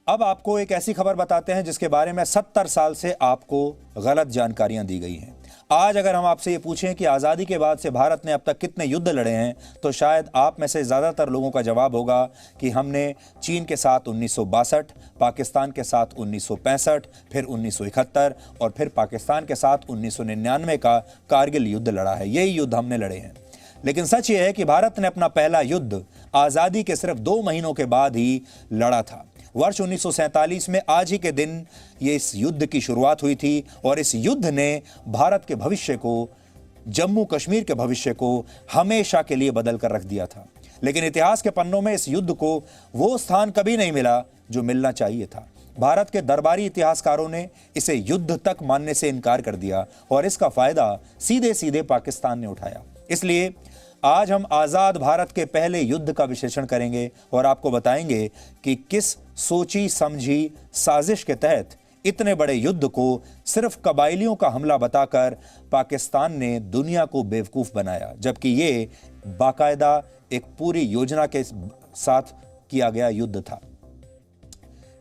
अब आपको एक ऐसी खबर बताते हैं जिसके बारे में 70 साल से आपको गलत जानकारियां दी गई हैं। आज अगर हम आपसे ये पूछें कि आज़ादी के बाद से भारत ने अब तक कितने युद्ध लड़े हैं, तो शायद आप में से ज़्यादातर लोगों का जवाब होगा कि हमने चीन के साथ 1962, पाकिस्तान के साथ 1965, फिर 1971 और फिर पाकिस्तान के साथ 1999 का कारगिल युद्ध लड़ा है। यही युद्ध हमने लड़े हैं। लेकिन सच ये है कि भारत ने अपना पहला युद्ध आज़ादी के सिर्फ 2 महीनों के बाद ही लड़ा था। वर्ष 1947 में आज ही के दिन ये इस युद्ध की शुरुआत हुई थी और इस युद्ध ने भारत के भविष्य को, जम्मू कश्मीर के भविष्य को हमेशा के लिए बदल कर रख दिया था। लेकिन इतिहास के पन्नों में इस युद्ध को वो स्थान कभी नहीं मिला जो मिलना चाहिए था। भारत के दरबारी इतिहासकारों ने इसे युद्ध तक मानने से इनकार कर दिया और इसका फायदा सीधे सीधे पाकिस्तान ने उठाया। इसलिए आज हम आजाद भारत के पहले युद्ध का विश्लेषण करेंगे और आपको बताएंगे कि किस सोची समझी साजिश के तहत इतने बड़े युद्ध को सिर्फ कबायलियों का हमला बताकर पाकिस्तान ने दुनिया को बेवकूफ बनाया, जबकि ये बाकायदा एक पूरी योजना के साथ किया गया युद्ध था।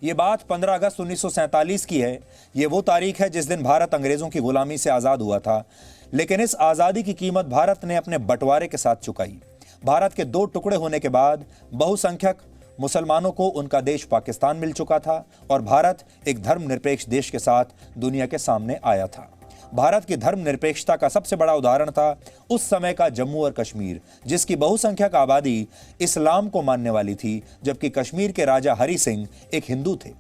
ये बात 15 अगस्त 1947 की है। ये वो तारीख है जिस दिन भारत अंग्रेजों की गुलामी से आज़ाद हुआ था। लेकिन इस आज़ादी की कीमत भारत ने अपने बंटवारे के साथ चुकाई। भारत के 2 टुकड़े होने के बाद बहुसंख्यक मुसलमानों को उनका देश पाकिस्तान मिल चुका था और भारत एक धर्मनिरपेक्ष देश के साथ दुनिया के सामने आया था। भारत की धर्मनिरपेक्षता का सबसे बड़ा उदाहरण था उस समय का जम्मू और कश्मीर, जिसकी बहुसंख्यक आबादी इस्लाम को मानने वाली थी, जबकि कश्मीर के राजा हरि सिंह एक हिंदू थे।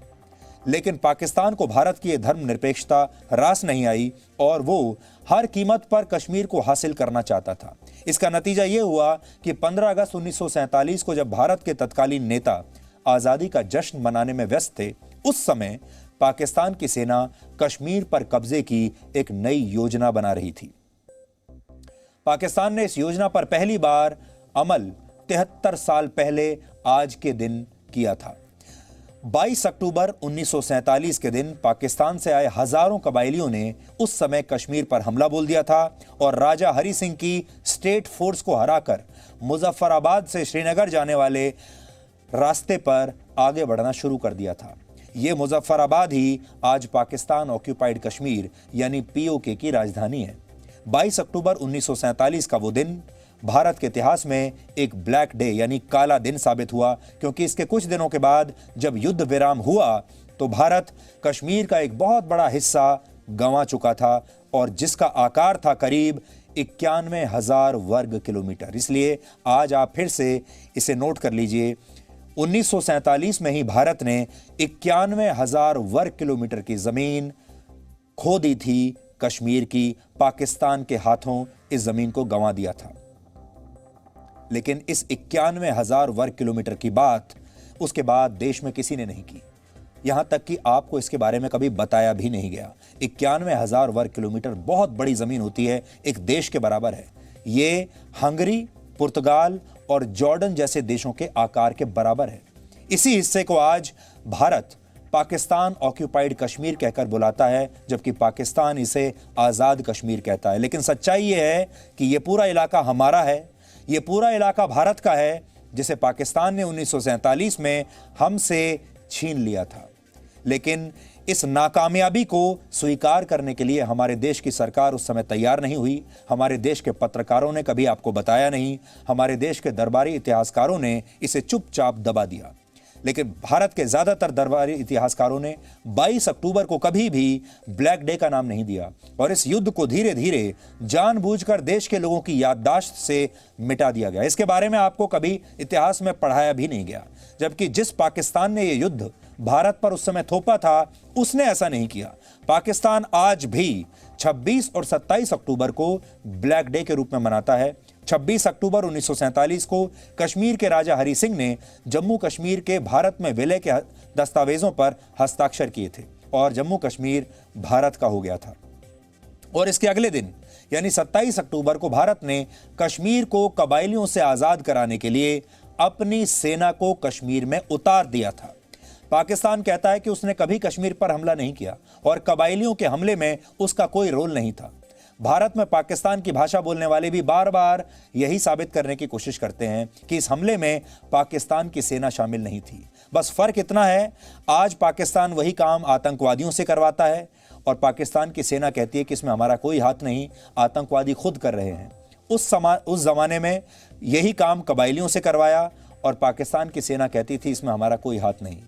लेकिन पाकिस्तान को भारत की यह धर्मनिरपेक्षता रास नहीं आई और वो हर कीमत पर कश्मीर को हासिल करना चाहता था। इसका नतीजा यह हुआ कि 15 अगस्त 1947 को जब भारत के तत्कालीन नेता आज़ादी का जश्न मनाने में व्यस्त थे, उस समय पाकिस्तान की सेना कश्मीर पर कब्जे की एक नई योजना बना रही थी। पाकिस्तान ने इस योजना पर पहली बार अमल 73 साल पहले आज के दिन किया था। 22 अक्टूबर 1947 के दिन पाकिस्तान से आए हजारों कबायलियों ने उस समय कश्मीर पर हमला बोल दिया था और राजा हरि सिंह की स्टेट फोर्स को हराकर मुजफ्फराबाद से श्रीनगर जाने वाले रास्ते पर आगे बढ़ना शुरू कर दिया था। ये मुजफ्फराबाद ही आज पाकिस्तान ऑक्यूपाइड कश्मीर यानी पीओके की राजधानी है। 22 अक्टूबर 1947 का वो दिन भारत के इतिहास में एक ब्लैक डे यानी काला दिन साबित हुआ, क्योंकि इसके कुछ दिनों के बाद जब युद्ध विराम हुआ तो भारत कश्मीर का एक बहुत बड़ा हिस्सा गंवा चुका था और जिसका आकार था करीब 91,000 वर्ग किलोमीटर। इसलिए आज आप फिर से इसे नोट कर लीजिए। 1947 में ही भारत ने 91,000 वर्ग किलोमीटर की जमीन खो दी थी कश्मीर की, पाकिस्तान के हाथों इस जमीन को गंवा दिया था। लेकिन इस 91,000 वर्ग किलोमीटर की बात उसके बाद देश में किसी ने नहीं की, यहां तक कि आपको इसके बारे में कभी बताया भी नहीं गया। 91,000 वर्ग किलोमीटर बहुत बड़ी जमीन होती है, एक देश के बराबर है। ये हंगरी, पुर्तगाल और जॉर्डन जैसे देशों के आकार के बराबर है। इसी हिस्से को आज भारत पाकिस्तान ऑक्यूपाइड कश्मीर कहकर बुलाता है, जबकि पाकिस्तान इसे आज़ाद कश्मीर कहता है। लेकिन सच्चाई ये है कि ये पूरा इलाका हमारा है, ये पूरा इलाका भारत का है, जिसे पाकिस्तान ने 1947 में हमसे छीन लिया था। लेकिन इस नाकामयाबी को स्वीकार करने के लिए हमारे देश की सरकार उस समय तैयार नहीं हुई। हमारे देश के पत्रकारों ने कभी आपको बताया नहीं, हमारे देश के दरबारी इतिहासकारों ने इसे चुपचाप दबा दिया। लेकिन भारत के ज्यादातर दरबारी इतिहासकारों ने 22 अक्टूबर को कभी भी ब्लैक डे का नाम नहीं दिया और इस युद्ध को धीरे धीरे जानबूझकर देश के लोगों की याददाश्त से मिटा दिया गया। इसके बारे में आपको कभी इतिहास में पढ़ाया भी नहीं गया, जबकि जिस पाकिस्तान ने यह युद्ध भारत पर उस समय थोपा था, उसने ऐसा नहीं किया। पाकिस्तान आज भी 26 और 27 अक्टूबर को ब्लैक डे के रूप में मनाता है। 26 अक्टूबर 1947 को कश्मीर के राजा हरि सिंह ने जम्मू कश्मीर के भारत में विलय के दस्तावेजों पर हस्ताक्षर किए थे और जम्मू कश्मीर भारत का हो गया था। और इसके अगले दिन यानी 27 अक्टूबर को भारत ने कश्मीर को कबायलियों से आजाद कराने के लिए अपनी सेना को कश्मीर में उतार दिया था। पाकिस्तान कहता है कि उसने कभी कश्मीर पर हमला नहीं किया और कबायलियों के हमले में उसका कोई रोल नहीं था। भारत में पाकिस्तान की भाषा बोलने वाले भी बार बार यही साबित करने की कोशिश करते हैं कि इस हमले में पाकिस्तान की सेना शामिल नहीं थी। बस फर्क इतना है, आज पाकिस्तान वही काम आतंकवादियों से करवाता है और पाकिस्तान की सेना कहती है कि इसमें हमारा कोई हाथ नहीं, आतंकवादी खुद कर रहे हैं। उस जमाने में यही काम कबायलियों से करवाया और पाकिस्तान की सेना कहती थी इसमें हमारा कोई हाथ नहीं।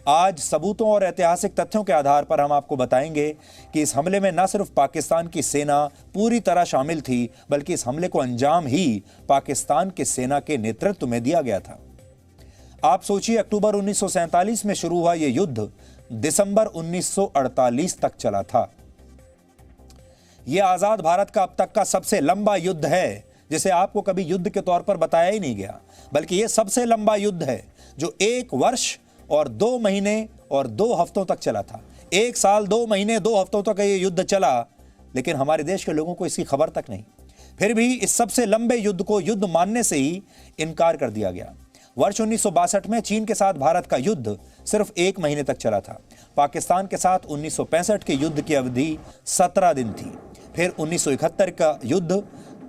आज सबूतों और ऐतिहासिक तथ्यों के आधार पर हम आपको बताएंगे कि इस हमले में न सिर्फ पाकिस्तान की सेना पूरी तरह शामिल थी, बल्कि इस हमले को अंजाम ही पाकिस्तान की सेना के नेतृत्व में दिया गया था। आप सोचिए, अक्टूबर 1947 में शुरू हुआ यह युद्ध दिसंबर 1948 तक चला था। यह आजाद भारत का अब तक का सबसे लंबा युद्ध है, जिसे आपको कभी युद्ध के तौर पर बताया ही नहीं गया, बल्कि यह सबसे लंबा युद्ध है जो 1 वर्ष और 2 महीने और 2 हफ्तों तक चला था। 1 साल 2 महीने 2 हफ्तों तक यह युद्ध चला, लेकिन हमारे देश के लोगों को इसकी खबर तक नहीं। फिर भी इस सबसे लंबे युद्ध को युद्ध मानने से ही इनकार कर दिया गया। वर्ष 1962 में चीन के साथ भारत का युद्ध सिर्फ 1 महीने तक चला था। पाकिस्तान के साथ 1965 के युद्ध की अवधि 17 दिन थी। फिर 1971 का युद्ध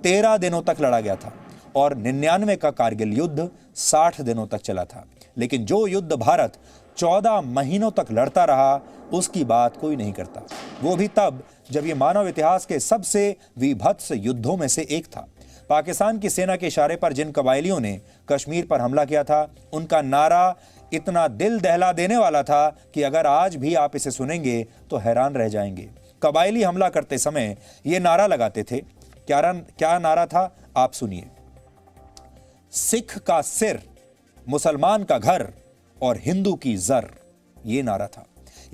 13 दिनों तक लड़ा गया था और 99 का कारगिल युद्ध 60 दिनों तक चला था। लेकिन जो युद्ध भारत 14 महीनों तक लड़ता रहा, उसकी बात कोई नहीं करता। वो भी तब जब ये मानव इतिहास के सबसे विभत्स युद्धों में से एक था। पाकिस्तान की सेना के इशारे पर जिन कबायलियों ने कश्मीर पर हमला किया था, उनका नारा इतना दिल दहला देने वाला था कि अगर आज भी आप इसे सुनेंगे तो हैरान रह जाएंगे। कबायली हमला करते समय ये नारा लगाते थे। क्या नारा था, आप सुनिए। सिख का सिर, मुसलमान का घर और हिंदू की जर, ये नारा था।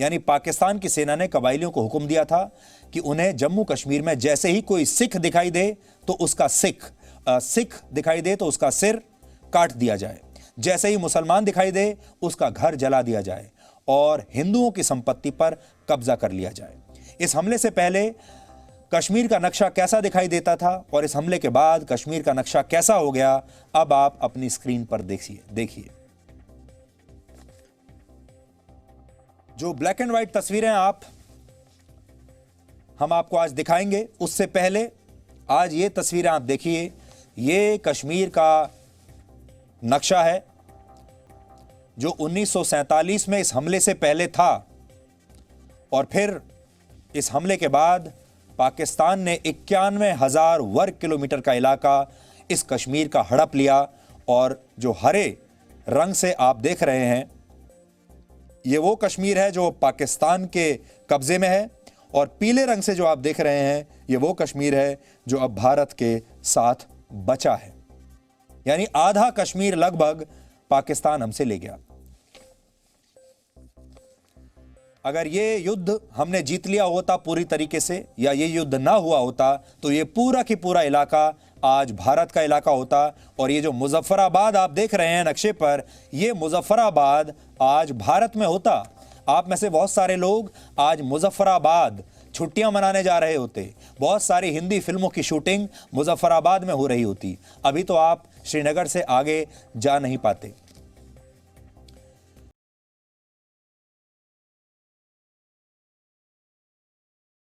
यानी पाकिस्तान की सेना ने कबायलियों को हुक्म दिया था कि उन्हें जम्मू कश्मीर में जैसे ही कोई सिख दिखाई दे तो उसका सिख दिखाई दे तो उसका सिर काट दिया जाए, जैसे ही मुसलमान दिखाई दे उसका घर जला दिया जाए और हिंदुओं की संपत्ति पर कब्जा कर लिया जाए। इस हमले से पहले कश्मीर का नक्शा कैसा दिखाई देता था और इस हमले के बाद कश्मीर का नक्शा कैसा हो गया, अब आप अपनी स्क्रीन पर देखिए। जो ब्लैक एंड व्हाइट तस्वीरें हम आपको आज दिखाएंगे, उससे पहले आज ये तस्वीरें आप देखिए। ये कश्मीर का नक्शा है जो 1947 में इस हमले से पहले था और फिर इस हमले के बाद पाकिस्तान ने 91,000 वर्ग किलोमीटर का इलाका इस कश्मीर का हड़प लिया और जो हरे रंग से आप देख रहे हैं, ये वो कश्मीर है जो पाकिस्तान के कब्जे में है और पीले रंग से जो आप देख रहे हैं, ये वो कश्मीर है जो अब भारत के साथ बचा है। यानी आधा कश्मीर लगभग पाकिस्तान हमसे ले गया। अगर ये युद्ध हमने जीत लिया होता पूरी तरीके से, या ये युद्ध ना हुआ होता, तो ये पूरा की पूरा इलाका आज भारत का इलाका होता। और ये जो मुजफ्फराबाद आप देख रहे हैं नक्शे पर, ये मुजफ्फराबाद आज भारत में होता। आप में से बहुत सारे लोग आज मुजफ्फराबाद छुट्टियां मनाने जा रहे होते। बहुत सारी हिंदी फिल्मों की शूटिंग मुजफ्फराबाद में हो रही होती। अभी तो आप श्रीनगर से आगे जा नहीं पाते।